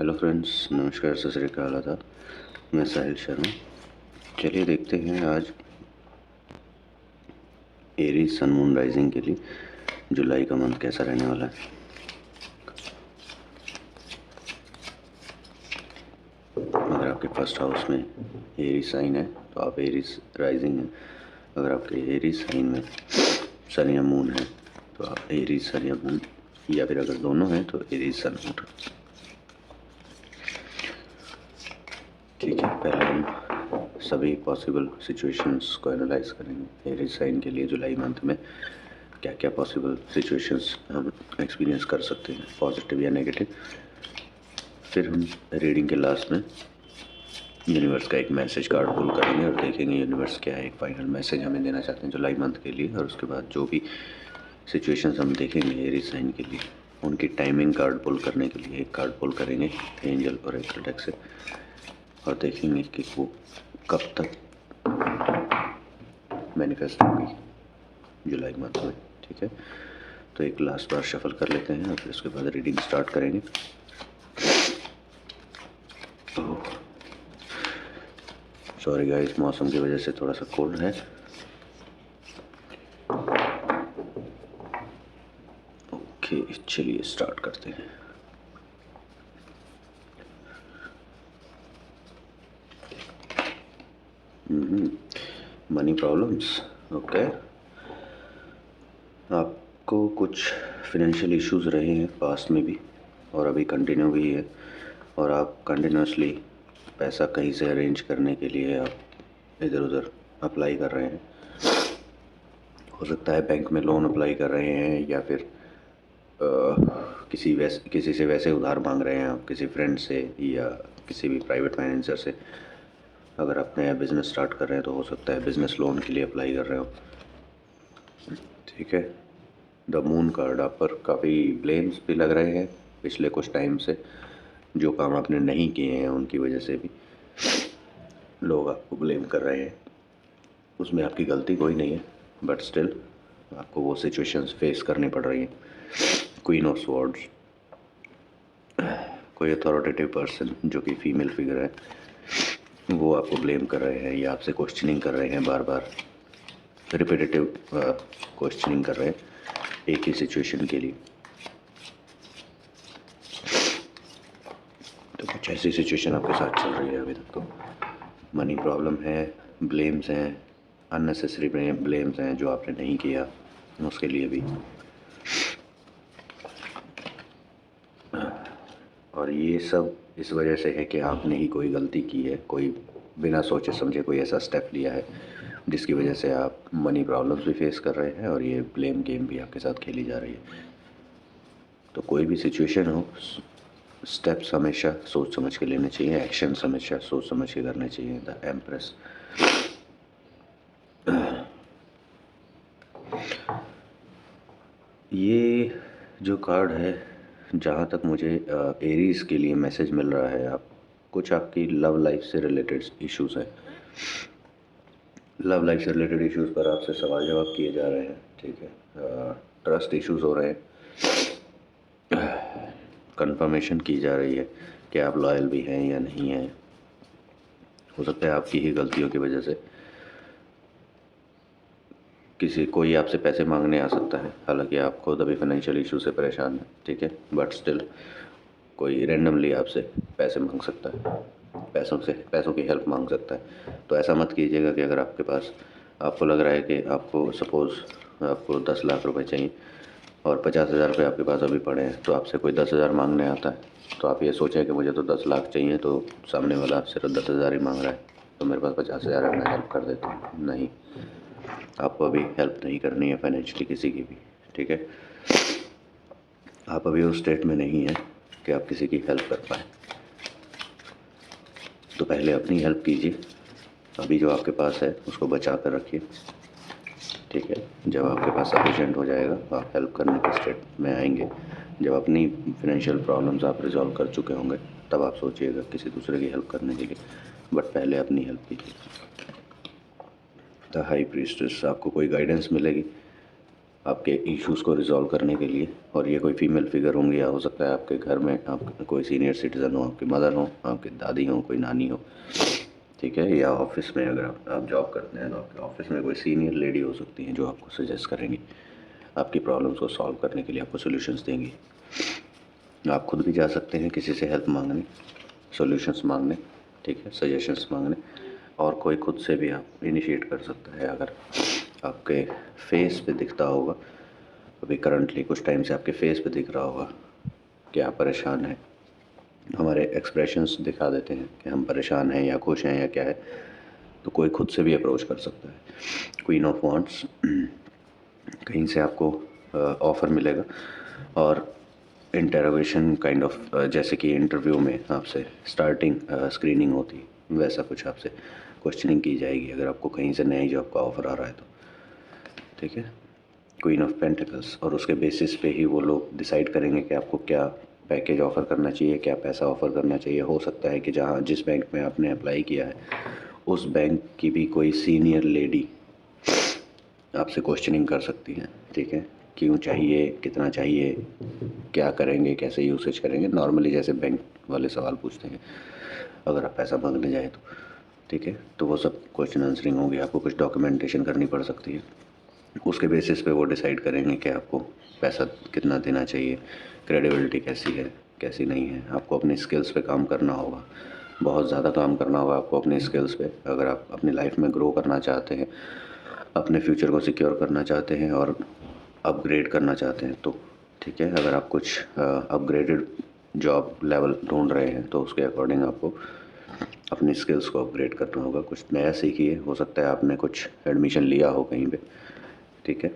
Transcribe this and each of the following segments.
Hello friends, नमस्कार, सत श्री अकाल आदाब। मैं साहिल शर्मा। चलिए देखते हैं आज एरीज सन मून राइजिंग के लिए जुलाई का मंथ कैसा रहने वाला है। अगर आपके फर्स्ट हाउस में एरीज साइन है तो आप एरीज राइजिंग हैं। अगर आपके एरीज साइन में सन या मून है तो आप एरीज सन या मून, या फिर अगर दोनों हैं तो एरीज सन मून। ठीक है, पहले हम सभी पॉसिबल सिचुएशंस को एनालाइज करेंगे। एरीज साइन के लिए जुलाई मंथ में क्या क्या पॉसिबल सिचुएशंस हम एक्सपीरियंस कर सकते हैं, पॉजिटिव या नेगेटिव। फिर हम रीडिंग के लास्ट में यूनिवर्स का एक मैसेज कार्ड पुल करेंगे और देखेंगे यूनिवर्स क्या है, एक फाइनल मैसेज हमें देना चाहते हैं जुलाई मंथ के लिए। और उसके बाद जो भी सिचुएशंस हम देखेंगे एरीज साइन के लिए, उनकी टाइमिंग कार्ड पुल करने के लिए एक कार्ड पुल करेंगे एंजल और एक्सल डेक से, और देखेंगे कि वो कब तक मैनिफेस्ट होगी जुलाई मंथ में। ठीक है, तो एक लास्ट बार शफल कर लेते हैं और फिर उसके बाद रीडिंग स्टार्ट करेंगे। सॉरी गाइस, मौसम की वजह से थोड़ा सा कोल्ड है। ओके, चलिए स्टार्ट करते हैं। Money problems. ओके, आपको कुछ फिनेंशियल इश्यूज रहे हैं पास्ट में भी और अभी कंटिन्यू भी है, और आप कंटिन्यूसली पैसा कहीं से अरेंज करने के लिए आप इधर उधर अप्लाई कर रहे हैं। हो सकता है बैंक में लोन अप्लाई कर रहे हैं, या फिर किसी से वैसे उधार मांग रहे हैं आप, किसी फ्रेंड से या किसी भी प्राइवेट फाइनेंसर से। अगर आप नया बिज़नेस स्टार्ट कर रहे हैं तो हो सकता है बिज़नेस लोन के लिए अप्लाई कर रहे हो। ठीक है, द मून कार्ड आप पर काफ़ी ब्लेम्स भी लग रहे हैं पिछले कुछ टाइम से। जो काम आपने नहीं किए हैं उनकी वजह से भी लोग आपको ब्लेम कर रहे हैं। उसमें आपकी गलती कोई नहीं है, बट स्टिल आपको वो सिचुएशंस फेस करनी पड़ रही हैं। क्वीन ऑफ स्वॉर्ड्स, कोई अथॉरिटेटिव पर्सन जो कि फीमेल फिगर है, वो आपको ब्लेम कर रहे हैं या आपसे क्वेश्चनिंग कर रहे हैं, बार बार रिपीटेटिव क्वेश्चनिंग कर रहे हैं एक ही सिचुएशन के लिए। तो कुछ ऐसी सिचुएशन आपके साथ चल रही है अभी तक। तो मनी प्रॉब्लम है, ब्लेम्स हैं, अननेसेसरी ब्लेम्स हैं जो आपने नहीं किया उसके लिए भी। और ये सब इस वजह से है कि आपने ही कोई गलती की है, कोई बिना सोचे समझे कोई ऐसा स्टेप लिया है जिसकी वजह से आप मनी प्रॉब्लम्स भी फेस कर रहे हैं और ये ब्लेम गेम भी आपके साथ खेली जा रही है। तो कोई भी सिचुएशन हो, स्टेप्स हमेशा सोच समझ के लेने चाहिए, एक्शंस हमेशा सोच समझ के करने चाहिए। द एम्प्रेस, ये जो कार्ड है, जहाँ तक मुझे एरीज के लिए मैसेज मिल रहा है, आप कुछ आपकी लव लाइफ से रिलेटेड इश्यूज हैं। लव लाइफ से रिलेटेड इश्यूज पर आपसे सवाल जवाब किए जा रहे हैं। ठीक है, ट्रस्ट इश्यूज हो रहे हैं, कंफर्मेशन की जा रही है कि आप लॉयल भी हैं या नहीं हैं। हो सकता है आपकी ही गलतियों की वजह से कोई आपसे पैसे मांगने आ सकता है, हालांकि आप खुद अभी फाइनेंशियल इशू से परेशान हैं। ठीक है, बट स्टिल कोई रैंडमली आपसे पैसे मांग सकता है, पैसों की हेल्प मांग सकता है। तो ऐसा मत कीजिएगा कि अगर आपके पास, आपको लग रहा है कि आपको सपोज़ आपको 10 लाख रुपए चाहिए और 50,000 रुपये आपके पास अभी पड़े हैं, तो आपसे कोई 10,000 मांगने आता है, तो आप ये सोचें कि मुझे तो 10 लाख चाहिए, तो सामने वाला सिर्फ 10,000 ही मांग रहा है, तो मेरे पास 50,000 है, मैं हेल्प कर देता हूँ। नहीं, आपको अभी हेल्प नहीं करनी है फाइनेंशियली किसी की भी। ठीक है, आप अभी उस स्टेट में नहीं हैं कि आप किसी की हेल्प कर पाए। तो पहले अपनी हेल्प कीजिए, अभी जो आपके पास है उसको बचा कर रखिए। ठीक है, जब आपके पास सफिशेंट हो जाएगा आप हेल्प करने के स्टेट में आएंगे। जब अपनी फाइनेंशियल प्रॉब्लम्स आप रिजॉल्व कर चुके होंगे तब आप सोचिएगा किसी दूसरे की हेल्प करने के लिए, बट पहले अपनी हेल्प कीजिए। द हाई प्रीस्टेस, आपको कोई गाइडेंस मिलेगी आपके इश्यूज़ को रिज़ॉल्व करने के लिए। और ये कोई फीमेल फिगर होंगी या हो सकता है आपके घर में आप कोई सीनियर सिटीज़न हो, आपकी मदर हो, आपकी दादी हो, कोई नानी हो, ठीक है। या ऑफिस में अगर आप जॉब करते हैं तो आपके ऑफिस में कोई सीनियर लेडी हो सकती हैं जो आपको सजेस्ट करेंगी, आपकी प्रॉब्लम्स को सॉल्व करने के लिए आपको सॉल्यूशंस देंगी। आप खुद भी जा सकते हैं किसी से हेल्प मांगने, सॉल्यूशंस मांगने, ठीक है, सजेशंस मांगने। और कोई खुद से भी आप इनिशिएट कर सकता है। अगर आपके फेस पे दिखता होगा, अभी करंटली कुछ टाइम से आपके फेस पे दिख रहा होगा कि आप परेशान हैं, हमारे एक्सप्रेशंस दिखा देते हैं कि हम परेशान हैं या खुश हैं या क्या है, तो कोई खुद से भी अप्रोच कर सकता है। क्वीन ऑफ वांड्स, कहीं से आपको ऑफ़र मिलेगा और इंटरोगेशन काइंड ऑफ, जैसे कि इंटरव्यू में आपसे स्टार्टिंग स्क्रीनिंग होती वैसा कुछ आपसे क्वेश्चनिंग की जाएगी अगर आपको कहीं से नई जॉब का ऑफ़र आ रहा है तो, ठीक है। क्वीन ऑफ पेंटिकल्स, और उसके बेसिस पे ही वो लोग डिसाइड करेंगे कि आपको क्या पैकेज ऑफ़र करना चाहिए, क्या पैसा ऑफ़र करना चाहिए। हो सकता है कि जहाँ जिस बैंक में आपने अप्लाई किया है उस बैंक की भी कोई सीनियर लेडी आपसे क्वेश्चनिंग कर सकती हैं, ठीक है। क्यों चाहिए, कितना चाहिए, क्या करेंगे, कैसे यूसेज करेंगे, नॉर्मली जैसे बैंक वाले सवाल पूछते हैं अगर आप पैसा मांगने जाए तो, ठीक है। तो वो सब क्वेश्चन आंसरिंग होगी, आपको कुछ डॉक्यूमेंटेशन करनी पड़ सकती है। उसके बेसिस पे वो डिसाइड करेंगे कि आपको पैसा कितना देना चाहिए, क्रेडिबिलिटी कैसी है, कैसी नहीं है। आपको अपनी स्किल्स पे काम करना होगा, बहुत ज़्यादा काम करना होगा आपको अपनी स्किल्स पे। अगर आप अपनी लाइफ में ग्रो करना चाहते हैं, अपने फ्यूचर को सिक्योर करना चाहते हैं और अपग्रेड करना चाहते हैं तो, ठीक है। अगर आप कुछ अपग्रेडेड जॉब लेवल ढूंढ रहे हैं तो उसके अकॉर्डिंग आपको अपनी स्किल्स को अपग्रेड करना होगा, कुछ नया सीखिए। हो सकता है आपने कुछ एडमिशन लिया हो कहीं पे, ठीक है,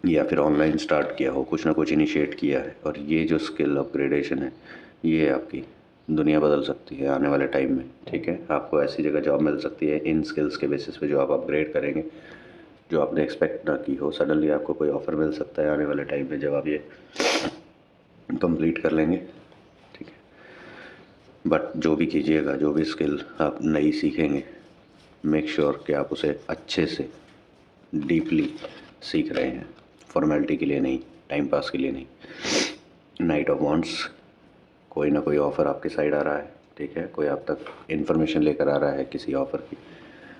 या फिर ऑनलाइन स्टार्ट किया हो, कुछ ना कुछ इनिशिएट किया है, और ये जो स्किल अपग्रेडेशन है ये आपकी दुनिया बदल सकती है आने वाले टाइम में, ठीक है। आपको ऐसी जगह जॉब मिल सकती है इन स्किल्स के बेसिस पे जो आप अपग्रेड करेंगे, जो आपने एक्सपेक्ट ना की हो। सडनली आपको कोई ऑफ़र मिल सकता है आने वाले टाइम में जब आप ये कंप्लीट कर लेंगे, ठीक है। बट जो भी कीजिएगा, जो भी स्किल आप नई सीखेंगे, मेक श्योर कि आप उसे अच्छे से डीपली सीख रहे हैं, फॉर्मेलिटी के लिए नहीं, टाइम पास के लिए नहीं। नाइट ऑफ वांड्स, कोई ना कोई ऑफ़र आपके साइड आ रहा है, ठीक है। कोई आप तक इन्फॉर्मेशन लेकर आ रहा है किसी ऑफ़र की,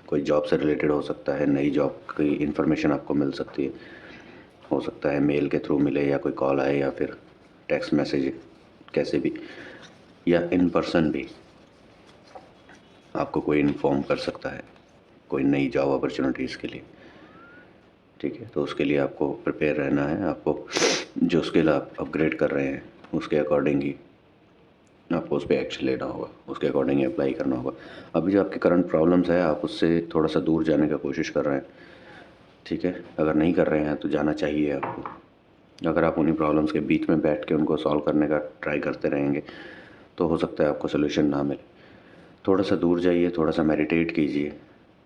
कोई जॉब से रिलेटेड हो सकता है, नई जॉब की इन्फॉर्मेशन आपको मिल सकती है। हो सकता है मेल के थ्रू मिले या कोई कॉल आए या फिर टेक्स्ट मैसेज, कैसे भी, या इन पर्सन भी आपको कोई इन्फॉर्म कर सकता है कोई नई जॉब अपॉर्चुनिटीज़ के लिए, ठीक है। तो उसके लिए आपको प्रिपेयर रहना है। आपको जो स्किल आप अपग्रेड कर रहे हैं उसके अकॉर्डिंग ही आपको उस पर एक्शन लेना होगा, उसके अकॉर्डिंग ही अप्लाई करना होगा। अभी जो आपकी करंट प्रॉब्लम्स है आप उससे थोड़ा सा दूर जाने का कोशिश कर रहे हैं, ठीक है। अगर नहीं कर रहे हैं तो जाना चाहिए आपको। अगर आप उन्हीं प्रॉब्लम्स के बीच में बैठ के उनको सॉल्व करने का ट्राई करते रहेंगे तो हो सकता है आपको सोल्यूशन ना मिले। थोड़ा सा दूर जाइए, थोड़ा सा मेडिटेट कीजिए,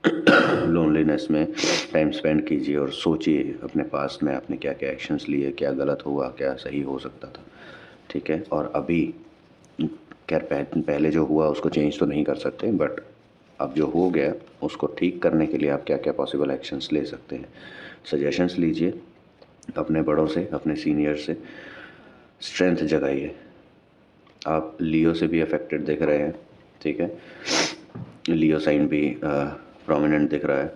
लोनलीनेस में टाइम स्पेंड कीजिए और सोचिए अपने पास में आपने क्या क्या एक्शंस लिए, क्या गलत हुआ, क्या सही हो सकता था, ठीक है। और अभी खैर पहले जो हुआ उसको चेंज तो नहीं कर सकते, बट अब जो हो गया उसको ठीक करने के लिए आप क्या क्या पॉसिबल एक्शंस ले सकते हैं, सजेशंस लीजिए अपने बड़ों से, अपने सीनियर से। स्ट्रेंथ जगाइए। आप लियो से भी अफेक्टेड दिख रहे हैं, ठीक है, लियो साइन भी प्रोमिनेंट दिख रहा है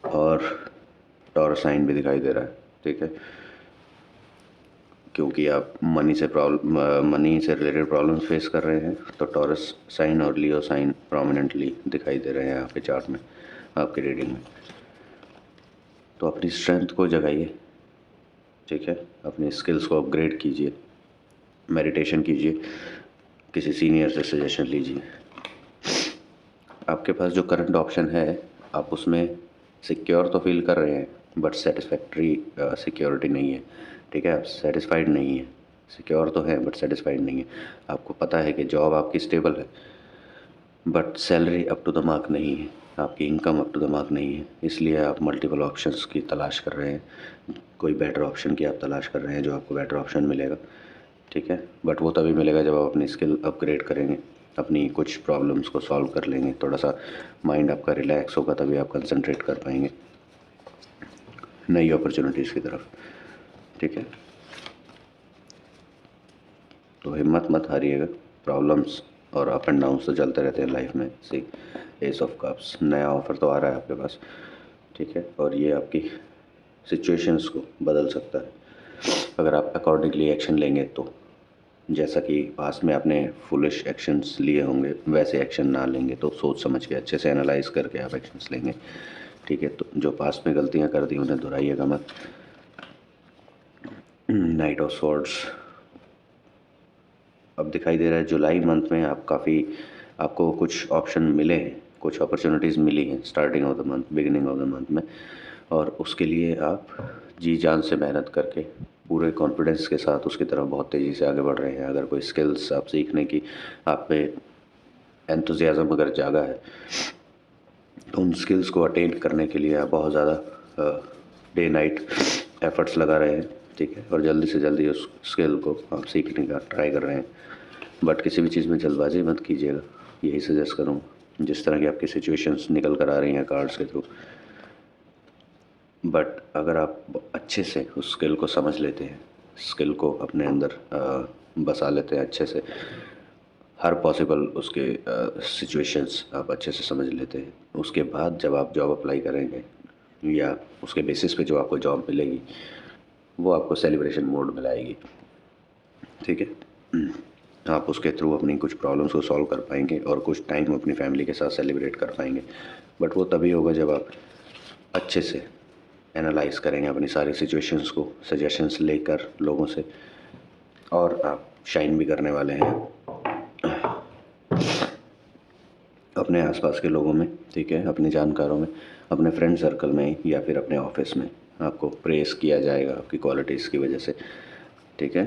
और टॉरस साइन भी दिखाई दे रहा है, ठीक है। क्योंकि आप मनी से रिलेटेड प्रॉब्लम्स फेस कर रहे हैं तो टॉरस साइन और लियो साइन प्रोमिनेंटली दिखाई दे रहे हैं आपके चार्ट में, आपके रीडिंग में। तो अपनी स्ट्रेंथ को जगाइए, ठीक है, अपनी स्किल्स को अपग्रेड कीजिए, मेडिटेशन कीजिए, किसी सीनियर से सजेशन लीजिए। आपके पास जो करंट ऑप्शन है आप उसमें सिक्योर तो फील कर रहे हैं बट सेटिस्फैक्ट्री सिक्योरिटी नहीं है, ठीक है। आप सेटिस्फाइड नहीं है, सिक्योर तो है बट सेटिस्फाइड नहीं है। आपको पता है कि जॉब आपकी स्टेबल है but salary up to the mark नहीं है, आपकी income up to the mark नहीं है, इसलिए आप मल्टीपल ऑप्शंस की तलाश कर रहे हैं। कोई बेटर ऑप्शन की आप तलाश कर रहे हैं जो आपको बेटर ऑप्शन मिलेगा, ठीक है। बट वो तभी मिलेगा जब आप अपनी स्किल अपग्रेड करेंगे, अपनी कुछ प्रॉब्लम्स को सॉल्व कर लेंगे, थोड़ा सा माइंड आपका रिलैक्स होगा, तभी आप कंसंट्रेट कर पाएंगे। नई अपॉर्चुनिटीज़ की तरफ, ठीक है। तो हिम्मत मत हारिएगा, प्रॉब्लम्स और अप एंड डाउन्स तो चलते रहते हैं लाइफ में। सी एस ऑफ कप्स, नया ऑफ़र तो आ रहा है आपके पास, ठीक है, और ये आपकी सिचुएशंस को बदल सकता है अगर आप अकॉर्डिंगली एक्शन लेंगे तो। जैसा कि पास्ट में आपने फुलिश एक्शंस लिए होंगे, वैसे एक्शन ना लेंगे तो सोच समझ के अच्छे से एनालाइज करके आप एक्शंस लेंगे, ठीक है। तो जो पास्ट में गलतियां कर दी उन्हें दोहराइएगा मत। नाइट ऑफ स्वॉर्ड्स अब दिखाई दे रहा है जुलाई मंथ में आपको कुछ ऑप्शन मिले हैं, कुछ अपॉर्चुनिटीज़ मिली हैं starting of the month, beginning of the month में, और उसके लिए आप जी जान से मेहनत करके पूरे कॉन्फिडेंस के साथ उसकी तरफ बहुत तेज़ी से आगे बढ़ रहे हैं। अगर कोई स्किल्स आप सीखने की आप पे एंथुजियाज़म अगर जागा है तो उन स्किल्स को अटेन करने के लिए आप बहुत ज़्यादा डे नाइट एफर्ट्स लगा रहे हैं, ठीक है, और जल्दी से जल्दी उस स्किल को आप सीखने का ट्राई कर रहे हैं। बट किसी भी चीज़ में जल्दबाजी मत कीजिएगा, यही सजेस्ट करूँगा। जिस तरह की आपकी सिचुएशंस निकल कर आ रही हैं कार्ड्स के थ्रू, बट अगर आप अच्छे से उस स्किल को समझ लेते हैं, स्किल को अपने अंदर बसा लेते हैं अच्छे से, हर पॉसिबल उसके सिचुएशंस आप अच्छे से समझ लेते हैं, उसके बाद जब आप जॉब अप्लाई करेंगे या उसके बेसिस पे जो आपको जॉब मिलेगी वो आपको सेलिब्रेशन मोड में लाएगी, ठीक है। आप उसके थ्रू अपनी कुछ प्रॉब्लम्स को सॉल्व कर पाएंगे और कुछ टाइम अपनी फैमिली के साथ सेलिब्रेट कर पाएंगे। बट वो तभी होगा जब आप अच्छे से एनालाइज करेंगे अपनी सारी सिचुएशंस को, सजेशंस लेकर लोगों से, और आप शाइन भी करने वाले हैं अपने आसपास के लोगों में, ठीक है, अपने जानकारों में, अपने फ्रेंड सर्कल में या फिर अपने ऑफिस में आपको प्रेस किया जाएगा आपकी क्वालिटीज़ की वजह से, ठीक है।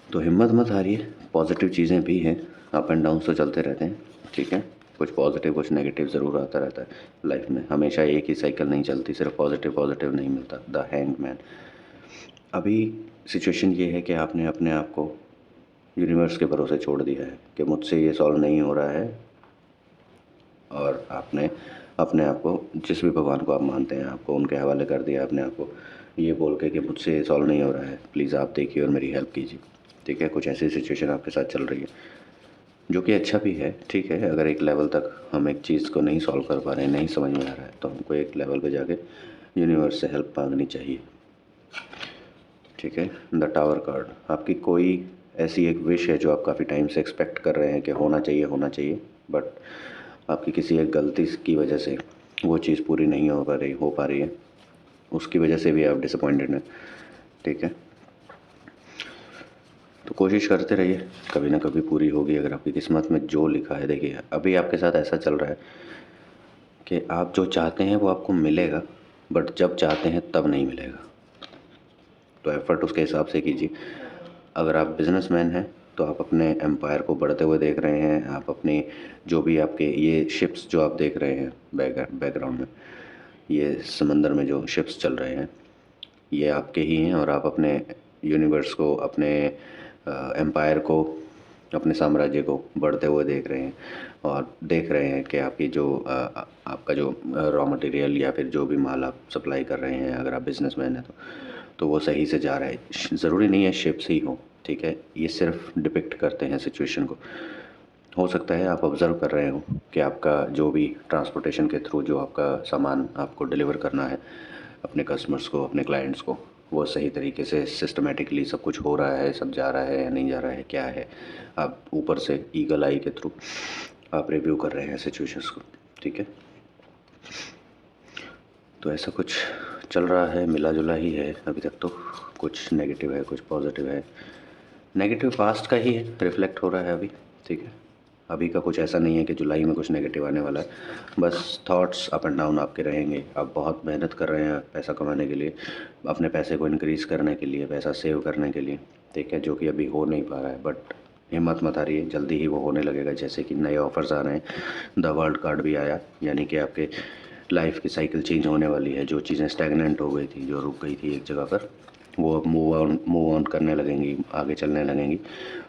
तो हिम्मत मत हारिए, पॉजिटिव चीज़ें भी हैं, अप एंड डाउन तो चलते रहते हैं, ठीक है। कुछ पॉजिटिव कुछ नेगेटिव ज़रूर आता रहता है लाइफ में, हमेशा एक ही साइकिल नहीं चलती, सिर्फ पॉजिटिव पॉजिटिव नहीं मिलता। The hanged man. अभी सिचुएशन ये है कि आपने अपने आप को यूनिवर्स के भरोसे छोड़ दिया है कि मुझसे ये सॉल्व नहीं हो रहा है, और आपने अपने आप को, जिस भी भगवान को आप मानते हैं, आपको उनके हवाले कर दिया अपने आप को, ये बोल के कि मुझसे ये सॉल्व नहीं हो रहा है, प्लीज़ आप देखिए और मेरी हेल्प कीजिए, ठीक है। कुछ ऐसी सिचुएशन आपके साथ चल रही है जो कि अच्छा भी है, ठीक है। अगर एक लेवल तक हम एक चीज़ को नहीं सॉल्व कर पा रहे हैं, नहीं समझ में आ रहा है, तो हमको एक लेवल पे जाके यूनिवर्स से हेल्प मांगनी चाहिए, ठीक है। द टावर कार्ड, आपकी कोई ऐसी एक विश है जो आप काफ़ी टाइम से एक्सपेक्ट कर रहे हैं कि होना चाहिए, बट आपकी किसी एक गलती की वजह से वो चीज़ पूरी नहीं हो पा रही है, उसकी वजह से भी आप डिसअपॉइंटेड हैं, ठीक है। तो कोशिश करते रहिए, कभी ना कभी पूरी होगी अगर आपकी किस्मत में जो लिखा है। देखिए अभी आपके साथ ऐसा चल रहा है कि आप जो चाहते हैं वो आपको मिलेगा, बट जब चाहते हैं तब नहीं मिलेगा, तो एफ़र्ट उसके हिसाब से कीजिए। अगर आप बिजनेसमैन हैं तो आप अपने एम्पायर को बढ़ते हुए देख रहे हैं, आप अपनी जो भी आपके ये शिप्स जो आप देख रहे हैं बैकग्राउंड में, ये समंदर में जो शिप्स चल रहे हैं ये आपके ही हैं, और आप अपने यूनिवर्स को, अपने एम्पायर को, अपने साम्राज्य को बढ़ते हुए देख रहे हैं, और देख रहे हैं कि आपकी जो आपका जो रॉ मटेरियल या फिर जो भी माल आप सप्लाई कर रहे हैं, अगर आप बिजनेसमैन हैं तो वो सही से जा रहा है। ज़रूरी नहीं है शिप्स ही हो, ठीक है, ये सिर्फ डिपिक्ट करते हैं सिचुएशन को। हो सकता है आप ऑब्ज़र्व कर रहे हो कि आपका जो भी ट्रांसपोर्टेशन के थ्रू जो आपका सामान आपको डिलीवर करना है अपने कस्टमर्स को, अपने क्लाइंट्स को, वो सही तरीके से सिस्टमेटिकली सब कुछ हो रहा है, सब जा रहा है या नहीं जा रहा है, क्या है, आप ऊपर से ईगल आई के थ्रू आप रिव्यू कर रहे हैं सिचुएशंस को, ठीक है। तो ऐसा कुछ चल रहा है, मिला जुला ही है अभी तक तो, कुछ नेगेटिव है कुछ पॉजिटिव है। नेगेटिव पास्ट का ही है, रिफ्लेक्ट हो रहा है अभी, ठीक है। अभी का कुछ ऐसा नहीं है कि जुलाई में कुछ नेगेटिव आने वाला है, बस थॉट्स अप एंड डाउन आपके रहेंगे। आप बहुत मेहनत कर रहे हैं पैसा कमाने के लिए, अपने पैसे को इंक्रीज़ करने के लिए, पैसा सेव करने के लिए, ठीक है, जो कि अभी हो नहीं पा रहा है, बट हिम्मत मत हारिए, जल्दी ही वो होने लगेगा। जैसे कि नए ऑफ़र्स आ रहे हैं, द वर्ल्ड कार्ड भी आया, यानी कि आपके लाइफ की साइकिल चेंज होने वाली है। जो चीज़ें स्टैगनेंट हो गई थी, जो रुक गई थी एक जगह पर, वो अब मूव ऑन करने लगेंगी, आगे चलने लगेंगी।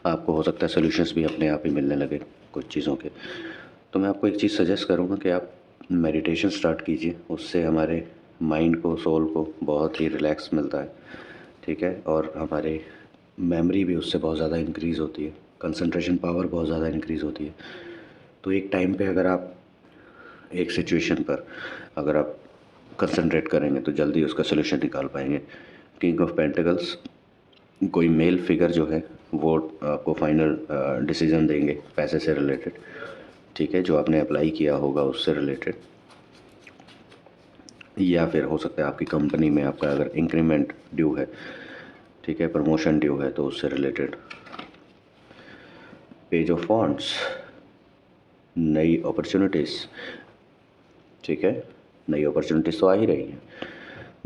आपको हो सकता है सॉल्यूशंस भी अपने आप ही मिलने लगे कुछ चीज़ों के। तो मैं आपको एक चीज़ सजेस्ट करूँगा कि आप मेडिटेशन स्टार्ट कीजिए, उससे हमारे माइंड को, सोल को बहुत ही रिलैक्स मिलता है, ठीक है। और हमारे मेमोरी भी उससे बहुत ज़्यादा इंक्रीज़ होती है, कंसंट्रेशन पावर बहुत ज़्यादा इंक्रीज़ होती है। तो एक टाइम पे अगर आप एक सिचुएशन पर अगर आप कंसंट्रेट करेंगे तो जल्दी उसका सलूशन निकाल पाएंगे। किंग ऑफ पेंटिकल्स, कोई मेल फिगर जो है वो आपको फाइनल डिसीजन देंगे पैसे से रिलेटेड, ठीक है, जो आपने अप्लाई किया होगा उससे रिलेटेड, या फिर हो सकता है आपकी कंपनी में आपका अगर इंक्रीमेंट ड्यू है, ठीक है, प्रमोशन ड्यू है तो उससे रिलेटेड। पेज ऑफ वॉन्ड्स, नई अपॉर्चुनिटीज़, ठीक है, नई अपॉर्चुनिटीज़ तो आ ही रही हैं,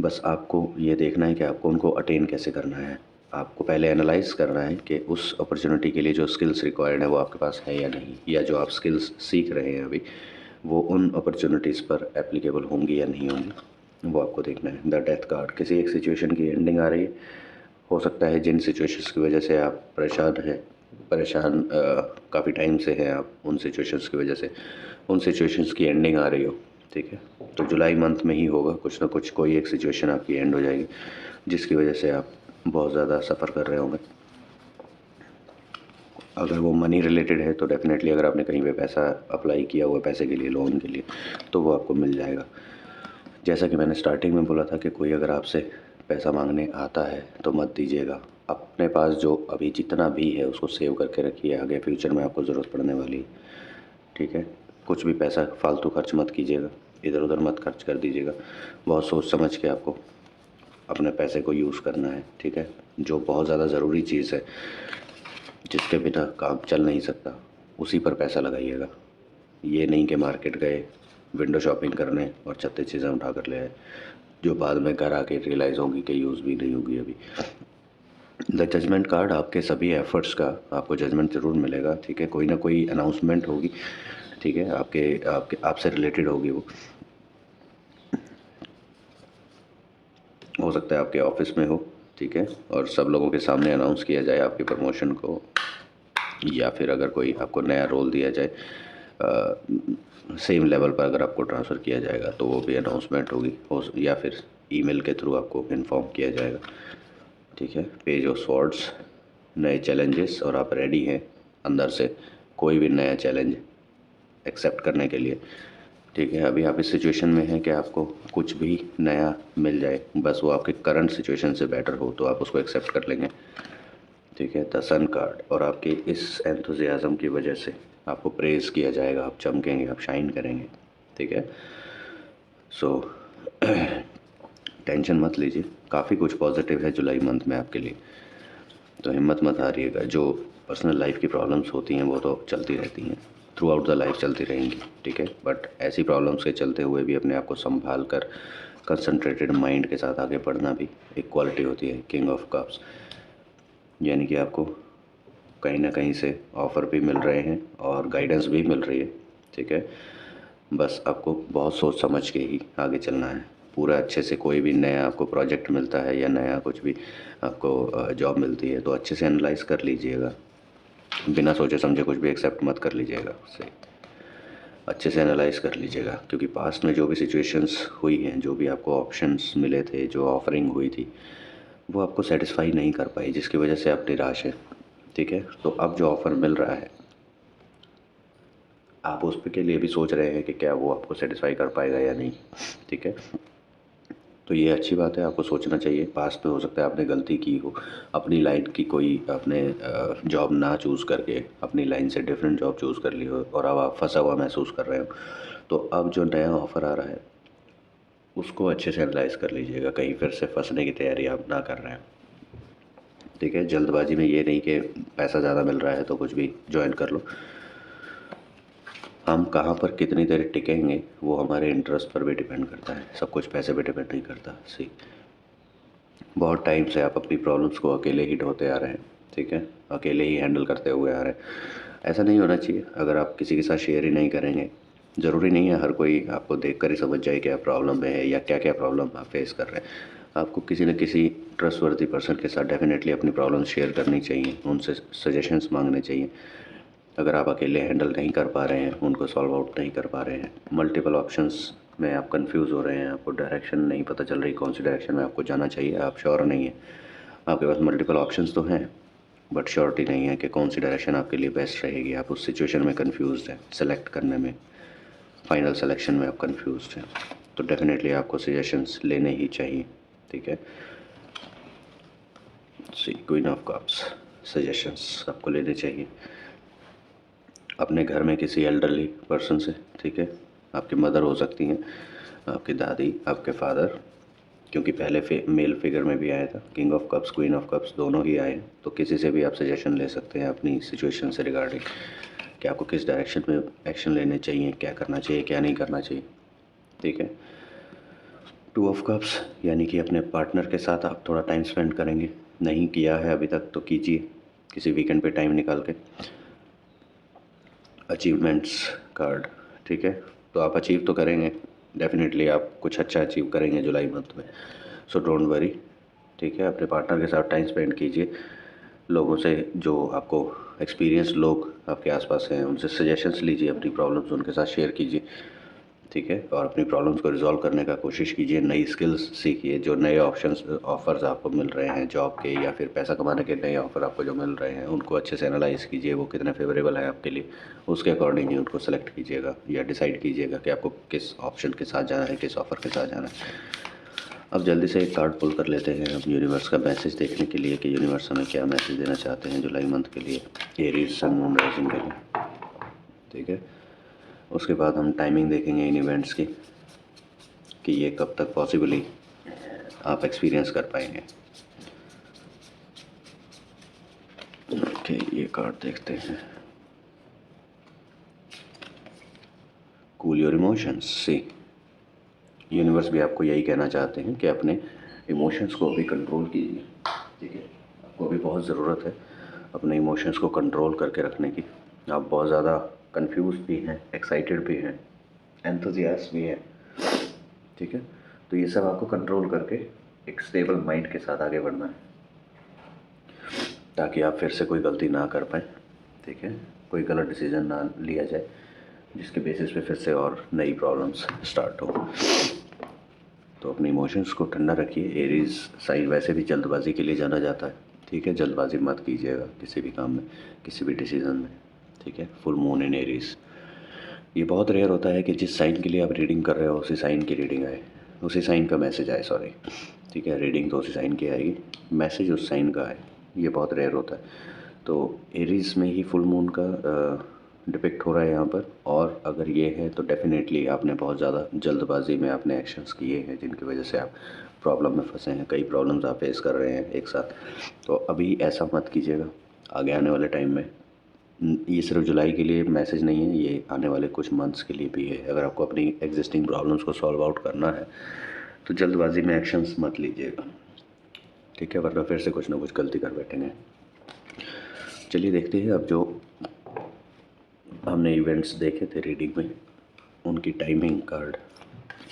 बस आपको ये देखना है कि आपको उनको अटेन कैसे करना है। आपको पहले एनालाइज करना है कि उस अपॉर्चुनिटी के लिए जो स्किल्स रिक्वायर्ड है वो आपके पास है या नहीं, या जो आप स्किल्स सीख रहे हैं अभी वो उन अपॉर्चुनिटीज़ पर एप्लीकेबल होंगी या नहीं होंगी, वो आपको देखना है। द डेथ कार्ड, किसी एक सिचुएशन की एंडिंग आ रही है, हो सकता है जिन सिचुएशंस की वजह से आप परेशान काफ़ी टाइम से हैं आप, उन सिचुएशंस की वजह से उन सिचुएशंस की एंडिंग आ रही हो, ठीक है। तो जुलाई मंथ में ही होगा कुछ ना कुछ, कोई एक सिचुएशन आपकी एंड हो जाएगी जिसकी वजह से आप बहुत ज़्यादा सफ़र कर रहे होंगे। अगर वो मनी रिलेटेड है तो डेफ़िनेटली अगर आपने कहीं पे पैसा अप्लाई किया हुआ पैसे के लिए, लोन के लिए, तो वो आपको मिल जाएगा। जैसा कि मैंने स्टार्टिंग में बोला था कि कोई अगर आपसे पैसा मांगने आता है तो मत दीजिएगा। अपने पास जो अभी जितना भी है उसको सेव करके रखिए, आगे फ्यूचर में आपको ज़रूरत पड़ने वाली है, ठीक है। कुछ भी पैसा फालतू खर्च मत कीजिएगा, इधर उधर मत खर्च कर दीजिएगा। बहुत सोच समझ के आपको अपने पैसे को यूज़ करना है, ठीक है। जो बहुत ज़्यादा ज़रूरी चीज़ है, जिसके बिना काम चल नहीं सकता, उसी पर पैसा लगाइएगा। ये नहीं कि मार्केट गए विंडो शॉपिंग करने और छत्तीस चीज़ें उठा कर ले आए, जो बाद में घर आके रियलाइज़ होगी कि यूज़ भी नहीं होगी अभी। द जजमेंट कार्ड, आपके सभी एफ़र्ट्स का आपको जजमेंट ज़रूर मिलेगा, ठीक है। कोई ना कोई अनाउंसमेंट होगी, ठीक है, आपके आपके आपसे रिलेटेड होगी वो, हो सकता है आपके ऑफिस में हो, ठीक है, और सब लोगों के सामने अनाउंस किया जाए आपके प्रमोशन को, या फिर अगर कोई आपको नया रोल दिया जाए सेम लेवल पर अगर आपको ट्रांसफ़र किया जाएगा तो वो भी अनाउंसमेंट होगी, हो या फिर ईमेल के थ्रू आपको इन्फॉर्म किया जाएगा, ठीक है। पेज ऑफ स्वॉर्ड्स, नए चैलेंजेस, और आप रेडी हैं अंदर से कोई भी नया चैलेंज एक्सेप्ट करने के लिए, ठीक है। अभी आप इस सिचुएशन में हैं कि आपको कुछ भी नया मिल जाए, बस वो आपके करंट सिचुएशन से बेटर हो तो आप उसको एक्सेप्ट कर लेंगे, ठीक है। द सन कार्ड, और आपके इस एंथुजियाज़म की वजह से आपको प्रेज़ किया जाएगा, आप चमकेंगे, आप शाइन करेंगे, ठीक है। सो टेंशन मत लीजिए, काफ़ी कुछ पॉजिटिव है जुलाई मंथ में आपके लिए, तो हिम्मत मत हारिएगा। जो पर्सनल लाइफ की प्रॉब्लम्स होती हैं वो तो चलती रहती हैं, थ्रू आउट द लाइफ चलती रहेंगी, ठीक है। बट ऐसी प्रॉब्लम्स के चलते हुए भी अपने आप को संभाल कर कंसंट्रेटेड माइंड के साथ आगे बढ़ना भी एक क्वालिटी होती है किंग ऑफ कप्स। यानी कि आपको कहीं ना कहीं से ऑफ़र भी मिल रहे हैं और गाइडेंस भी मिल रही है, ठीक है। बस आपको बहुत सोच समझ के ही आगे चलना है, पूरा अच्छे से। कोई भी नया आपको प्रोजेक्ट मिलता है या नया कुछ भी आपको जॉब मिलती है तो अच्छे से एनालाइज कर लीजिएगा, बिना सोचे समझे कुछ भी एक्सेप्ट मत कर लीजिएगा, उसे अच्छे से एनालाइज कर लीजिएगा। क्योंकि पास्ट में जो भी सिचुएशंस हुई हैं, जो भी आपको ऑप्शंस मिले थे, जो ऑफरिंग हुई थी, वो आपको सेटिस्फाई नहीं कर पाई, जिसकी वजह से आप निराश हैं, ठीक है। तो अब जो ऑफ़र मिल रहा है आप उस पे के लिए भी सोच रहे हैं कि क्या वो आपको सेटिस्फाई कर पाएगा या नहीं, ठीक है। तो ये अच्छी बात है, आपको सोचना चाहिए। पास्ट में हो सकता है आपने गलती की हो, अपनी लाइन की कोई आपने जॉब ना चूज़ करके अपनी लाइन से डिफरेंट जॉब चूज़ कर ली हो और अब आप फंसा हुआ महसूस कर रहे हो, तो अब जो नया ऑफ़र आ रहा है उसको अच्छे से एनालाइज कर लीजिएगा, कहीं फिर से फंसने की तैयारी आप ना कर रहे हैं, ठीक है। जल्दबाजी में ये नहीं कि पैसा ज़्यादा मिल रहा है तो कुछ भी ज्वाइन कर लो। हम कहाँ पर कितनी देर टिकेंगे वो हमारे इंटरेस्ट पर भी डिपेंड करता है, सब कुछ पैसे पे डिपेंड नहीं करता। सी बहुत टाइम से आप अपनी प्रॉब्लम्स को अकेले ही ढोते आ रहे हैं, ठीक है, अकेले ही हैंडल करते हुए आ रहे हैं। ऐसा नहीं होना चाहिए। अगर आप किसी के साथ शेयर ही नहीं करेंगे, ज़रूरी नहीं है हर कोई आपको देख कर ही समझ जाए क्या प्रॉब्लम है या क्या क्या प्रॉब्लम आप फेस कर रहे हैं। आपको किसी न किसी ट्रस्टवर्दी पर्सन के साथ डेफिनेटली अपनी प्रॉब्लम शेयर करनी चाहिए, उनसे सजेशंस मांगने चाहिए। अगर आप अकेले हैंडल नहीं कर पा रहे हैं, उनको सॉल्व आउट नहीं कर पा रहे हैं, मल्टीपल ऑप्शंस में आप कंफ्यूज हो रहे हैं, आपको डायरेक्शन नहीं पता चल रही कौन सी डायरेक्शन में आपको जाना चाहिए, आप श्योर नहीं है, आपके पास मल्टीपल ऑप्शंस तो हैं बट श्योरिटी नहीं है कि कौन सी डायरेक्शन आपके लिए बेस्ट रहेगी, आप उस सिचुएशन में कंफ्यूज हैं, सेलेक्ट करने में, फाइनल सिलेक्शन में आप कंफ्यूज हैं, तो डेफिनेटली आपको सजेशंस लेने ही चाहिए। ठीक है, सी क्वीन ऑफ कप्स, सजेशंस आपको लेने चाहिए अपने घर में किसी एल्डरली पर्सन से। ठीक है, आपकी मदर हो सकती हैं, आपकी दादी, आपके फादर, क्योंकि पहले मेल फिगर में भी आया था, king of cups queen of cups दोनों ही आए, तो किसी से भी आप सजेशन ले सकते हैं अपनी सिचुएशन से रिगार्डिंग कि आपको किस डायरेक्शन में एक्शन लेने चाहिए, क्या करना चाहिए, क्या नहीं करना चाहिए। ठीक है, टू ऑफ कप्स यानी कि अपने पार्टनर के साथ आप थोड़ा टाइम स्पेंड करेंगे, नहीं किया है अभी तक तो कीजिए किसी वीकेंड पे टाइम निकाल के। अचीवमेंट्स कार्ड, ठीक है, तो आप अचीव तो करेंगे, डेफिनेटली आप कुछ अच्छा अचीव करेंगे जुलाई मंथ में, सो डोंट वरी। ठीक है, अपने पार्टनर के साथ टाइम स्पेंड कीजिए, लोगों से जो आपको एक्सपीरियंस लोग आपके आसपास हैं उनसे सजेशंस लीजिए, अपनी प्रॉब्लम्स उनके साथ शेयर कीजिए। ठीक है, और अपनी प्रॉब्लम्स को रिजॉल्व करने का कोशिश कीजिए, नई स्किल्स सीखिए, जो नए ऑफ़र्स आपको मिल रहे हैं जॉब के या फिर पैसा कमाने के नए ऑफ़र आपको जो मिल रहे हैं उनको अच्छे से एनालाइज़ कीजिए, वो कितने फेवरेबल है आपके लिए, उसके अकॉर्डिंग ही उनको सेलेक्ट कीजिएगा या डिसाइड कीजिएगा कि आपको किस ऑप्शन के साथ जाना है, किस ऑफ़र के साथ जाना है। अब जल्दी से एक कार्ड पुल कर लेते हैं अब यूनिवर्स का मैसेज देखने के लिए कि यूनिवर्स हमें क्या मैसेज देना चाहते हैं जुलाई मंथ के लिए, एरीज सन मून राइजिंग के लिए। ठीक है, उसके बाद हम टाइमिंग देखेंगे इन इवेंट्स की कि ये कब तक पॉसिबली आप एक्सपीरियंस कर पाएंगे। ओके, ये कार्ड देखते हैं, cool your emotions. See, universe भी आपको यही कहना चाहते हैं कि अपने इमोशंस को भी कंट्रोल कीजिए। ठीक है, आपको भी बहुत ज़रूरत है अपने इमोशंस को कंट्रोल करके रखने की। आप बहुत ज़्यादा कंफ्यूज भी हैं, एक्साइटेड भी हैं, एंथुजियास्ट भी हैं। ठीक है, तो ये सब आपको कंट्रोल करके एक स्टेबल माइंड के साथ आगे बढ़ना है ताकि आप फिर से कोई गलती ना कर पाएँ। ठीक है, कोई गलत डिसीजन ना लिया जाए जिसके बेसिस पे फिर से और नई प्रॉब्लम्स स्टार्ट हो। तो अपने इमोशंस को ठंडा रखिए। एरीज साइन वैसे भी जल्दबाजी के लिए जाना जाता है। ठीक है, जल्दबाजी मत कीजिएगा किसी भी काम में, किसी भी डिसीज़न में। ठीक है, फुल मून इन एरीज, ये बहुत रेयर होता है कि जिस साइन के लिए आप रीडिंग कर रहे हो उसी साइन की रीडिंग आए, उसी साइन का मैसेज आए, सॉरी। ठीक है, रीडिंग तो उसी साइन की आएगी, मैसेज उस साइन का आए, ये बहुत रेयर होता है। तो एरीज में ही फुल मून का डिपिक्ट हो रहा है यहाँ पर, और अगर ये है तो डेफिनेटली आपने बहुत ज़्यादा जल्दबाजी में आपने एक्शंस किए हैं जिनकी वजह से आप प्रॉब्लम में फंसे हैं, कई प्रॉब्लम्स आप फेस कर रहे हैं एक साथ। तो अभी ऐसा मत कीजिएगा, आगे आने वाले टाइम में। ये सिर्फ जुलाई के लिए मैसेज नहीं है, ये आने वाले कुछ मंथ्स के लिए भी है। अगर आपको अपनी एग्जिस्टिंग प्रॉब्लम्स को सॉल्व आउट करना है तो जल्दबाजी में एक्शंस मत लीजिएगा। ठीक है, वरना फिर से कुछ ना कुछ गलती कर बैठेंगे। चलिए देखते हैं अब जो हमने इवेंट्स देखे थे रीडिंग में उनकी टाइमिंग कार्ड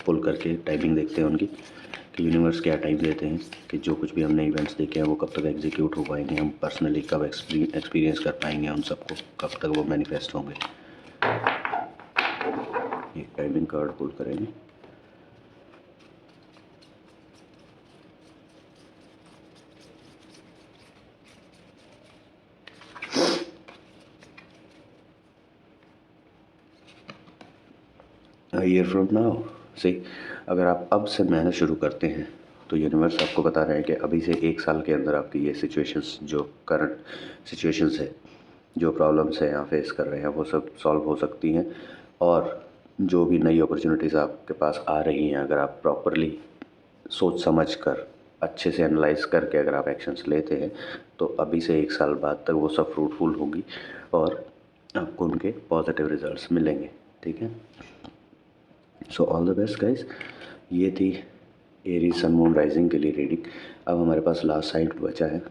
पुल करके टाइमिंग देखते हैं उनकी कि यूनिवर्स क्या टाइम देते हैं कि जो कुछ भी हमने इवेंट्स देखे हैं वो कब तक एग्जीक्यूट हो पाएंगे, हम पर्सनली कब एक्सपीरियंस कर पाएंगे उन सबको, कब तक वो मैनिफेस्ट होंगे। ये टाइमिंग कार्ड पुल करेंगे। ईयर फ्रॉम नाउ से अगर आप अब से मेहनत शुरू करते हैं तो यूनिवर्स आपको बता रहे हैं कि अभी से 1 साल के अंदर आपकी ये सिचुएशंस, जो करंट सिचुएशंस है, जो प्रॉब्लम्स हैं आप फेस कर रहे हैं, वो सब सॉल्व हो सकती हैं। और जो भी नई अपॉर्चुनिटीज़ आपके पास आ रही हैं, अगर आप प्रॉपरली सोच समझ कर अच्छे से एनालाइज करके अगर आप एक्शंस लेते हैं तो अभी से 1 साल बाद तक वो सब फ्रूटफुल होगी और आपको उनके पॉजिटिव रिजल्ट्स मिलेंगे। ठीक है, so all the best guys. ये थी एरीज सन मून राइजिंग के लिए रीडिंग। अब हमारे पास लास्ट साइड बचा है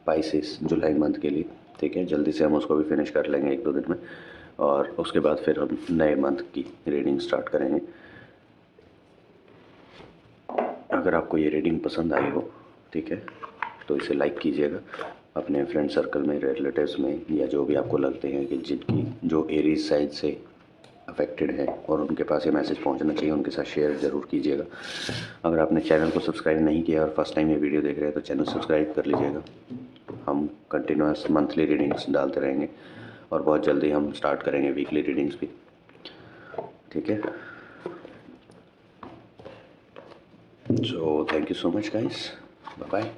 पाइसेस जुलाई मंथ के लिए। ठीक है, जल्दी से हम उसको भी फिनिश कर लेंगे 1-2 दिन में, और उसके बाद फिर हम नए मंथ की रीडिंग स्टार्ट करेंगे। अगर आपको ये रीडिंग पसंद आई हो, ठीक है, तो इसे लाइक कीजिएगा अपने फ्रेंड सर्कल में, रिलेटिव्स में, या जो भी आपको लगते हैं कि जिनकी जो एरीज साइड से अफेक्टेड हैं और उनके पास ये मैसेज पहुंचना चाहिए, उनके साथ शेयर ज़रूर कीजिएगा। अगर आपने चैनल को सब्सक्राइब नहीं किया और फर्स्ट टाइम ये वीडियो देख रहे हैं तो चैनल सब्सक्राइब कर लीजिएगा। हम कंटिन्यूस मंथली रीडिंग्स डालते रहेंगे और बहुत जल्दी हम स्टार्ट करेंगे वीकली रीडिंग्स भी, ठीक है। So thank you so much guys, bye bye.